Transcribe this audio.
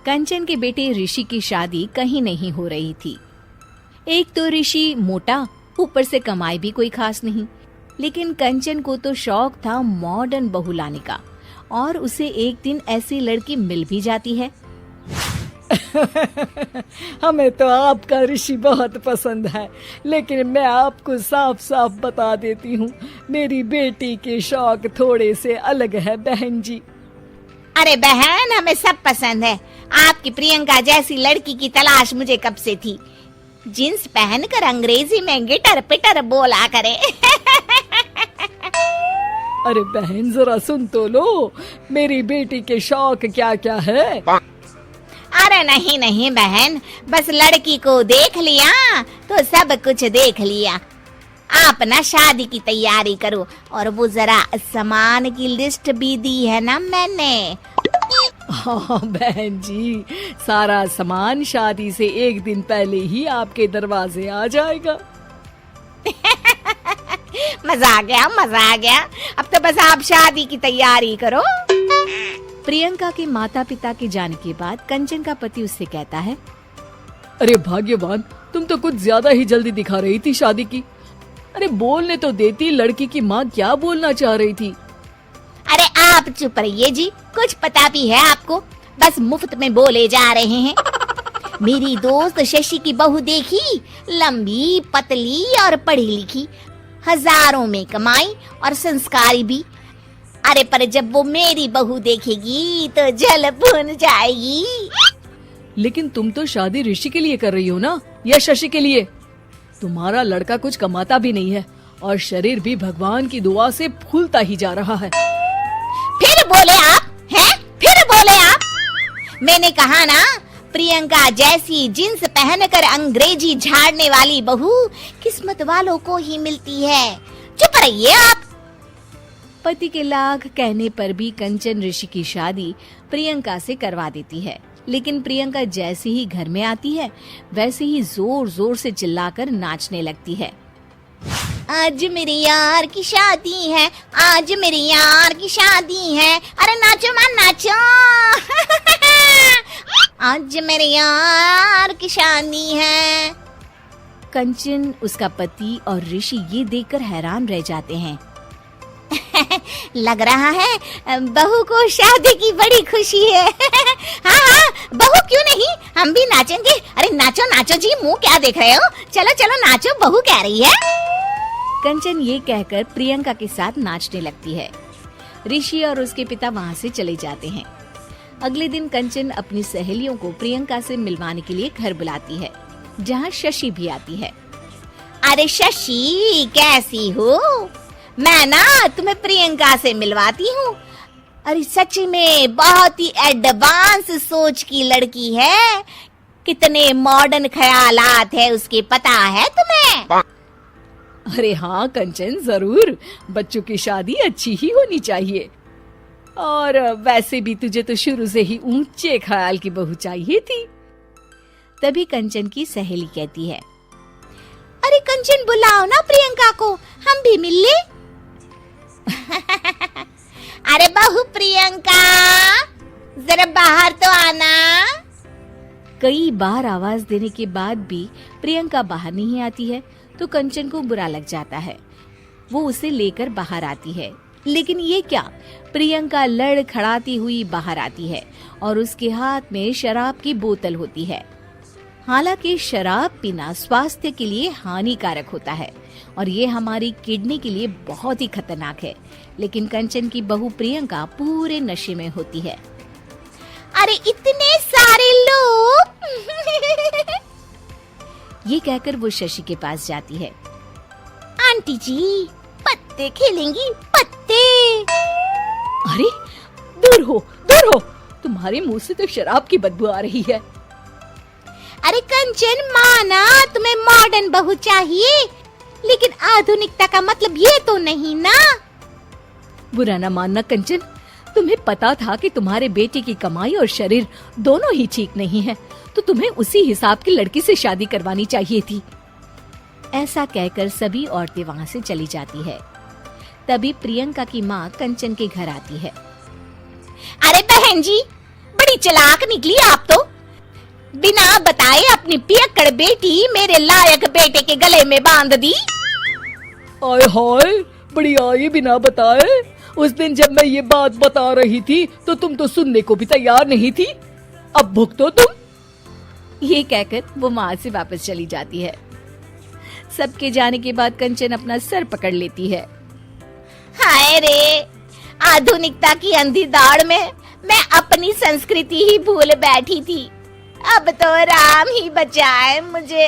कंचन के बेटे ऋषि की शादी कहीं नहीं हो रही थी। एक तो ऋषि मोटा, ऊपर से कमाई भी कोई खास नहीं। लेकिन कंचन को तो शौक था मॉडर्न बहू लाने का, और उसे एक दिन ऐसी लड़की मिल भी जाती है। हमें तो आपका ऋषि बहुत पसंद है, लेकिन मैं आपको साफ साफ बता देती हूँ, मेरी बेटी के शौक थोड़े से अलग है बहन जी। अरे बहन, हमें सब पसंद है। आपकी प्रियंका जैसी लड़की की तलाश मुझे कब से थी। जींस पहनकर अंग्रेजी में गिटर पिटर बोला करे। अरे बहन, जरा सुन तो लो, मेरी बेटी के शौक क्या क्या है। अरे नहीं नहीं बहन, बस लड़की को देख लिया तो सब कुछ देख लिया। आप ना शादी की तैयारी करो, और वो जरा सामान की लिस्ट भी दी है ना मैंने। हाँ बहन जी, सारा सामान शादी से एक दिन पहले ही आपके दरवाजे आ जाएगा। मजा आ गया, मजा आ गया। अब तो बस आप शादी की तैयारी करो। प्रियंका के माता पिता के जाने के बाद कंचन का पति उससे कहता है, अरे भाग्यवान, तुम तो कुछ ज्यादा ही जल्दी दिखा रही थी शादी की। अरे बोलने तो देती, लड़की की माँ क्या बोलना चाह रही थी। अरे आप चुप रहिए जी, कुछ पता भी है आपको, बस मुफ्त में बोले जा रहे हैं। मेरी दोस्त शशि की बहू देखी, लंबी पतली और पढ़ी लिखी, हजारों में कमाई और संस्कारी भी। अरे पर जब वो मेरी बहू देखेगी तो जल भुन जाएगी। लेकिन तुम तो शादी ऋषि के लिए कर रही हो ना, या शशि के लिए? तुम्हारा लड़का कुछ कमाता भी नहीं है, और शरीर भी भगवान की दुआ से फूलता ही जा रहा है। फिर बोले आप हैं? फिर बोले आप? मैंने कहा ना, प्रियंका जैसी जींस पहनकर अंग्रेजी झाड़ने वाली बहू किस्मत वालों को ही मिलती है। चुप रहिए आप। पति के लाख कहने पर भी कंचन ऋषि की शादी प्रियंका से करवा देती है। लेकिन प्रियंका जैसे ही घर में आती है, वैसे ही जोर जोर से चिल्लाकर नाचने लगती है। आज मेरे यार की शादी है, आज मेरे यार की शादी है। अरे नाचो मां नाचो। आज मेरे यार की शादी है। कंचन, उसका पति और ऋषि ये देखकर हैरान रह जाते हैं। लग रहा है बहू को शादी की बड़ी खुशी है। हाँ हाँ, बहू क्यों नहीं, हम भी नाचेंगे। अरे नाचो नाचो जी, मुंह क्या देख रहे हो, चलो चलो नाचो, बहू कह रही है। कंचन ये कहकर प्रियंका के साथ नाचने लगती है। ऋषि और उसके पिता वहाँ से चले जाते हैं। अगले दिन कंचन अपनी सहेलियों को प्रियंका से मिलवाने के लिए घर बुलाती है, जहाँ शशि भी आती है। अरे शशि, कैसी हो? मैं ना तुम्हें प्रियंका से मिलवाती हूँ। अरे सच में बहुत ही एडवांस सोच की लड़की है। कितने मॉडर्न ख्यालात है उसके, पता है तुम्हें? अरे हाँ कंचन, जरूर। बच्चों की शादी अच्छी ही होनी चाहिए, और वैसे भी तुझे तो शुरू से ही ऊंचे ख्याल की बहू चाहिए थी। तभी कंचन की सहेली कहती है, अरे कंचन, बुलाओ ना प्रियंका को, हम भी मिल ले। अरे बहू प्रियंका, जरा बाहर तो आना। कई बार आवाज देने के बाद भी प्रियंका बाहर नहीं आती है, तो कंचन को बुरा लग जाता है। वो उसे लेकर बाहर आती है, लेकिन ये क्या, प्रियंका लड़खड़ाती हुई बाहर आती है और उसके हाथ में शराब की बोतल होती है। हालांकि शराब पीना स्वास्थ्य के लिए हानिकारक होता है और ये हमारी किडनी के लिए बहुत ही खतरनाक है, लेकिन कंचन की बहू प्रियंका पूरे नशे में होती है। अरे इतने सारे लोग। ये कहकर वो शशि के पास जाती है। आंटी जी, पत्ते खेलेंगी, पत्ते। अरे दूर हो, दूर हो, तुम्हारे मुंह से तो शराब की बदबू आ रही है। अरे कंचन, माना तुम्हें मॉडर्न बहू चाहिए, लेकिन आधुनिकता का मतलब ये तो नहीं ना। बुरा ना मानना कंचन, तुम्हें पता था कि तुम्हारे बेटे की कमाई और शरीर दोनों ही ठीक नहीं है, तो तुम्हें उसी हिसाब की लड़की से शादी करवानी चाहिए थी। ऐसा कहकर सभी औरतें वहाँ से चली जाती है। तभी प्रियंका की माँ कंचन के घर आती है। अरे बहन जी, बड़ी चालाक निकली आप तो। बिना बताए अपनी पियक्कड़ बेटी मेरे लायक बेटे के गले में बांध दी। आय हाय, बड़ी आई बिना बताए। उस दिन जब मैं ये बात बता रही थी तो तुम तो सुनने को भी तैयार नहीं थी। अब भुगतो तुम। ये कहकर वो वहां से वापस चली जाती है। सबके जाने के बाद कंचन अपना सर पकड़ लेती है। हाय रे, आधुनिकता की अंधी दौड़ में मैं अपनी संस्कृति ही भूल बैठी थी। अब तो राम ही बचाए मुझे।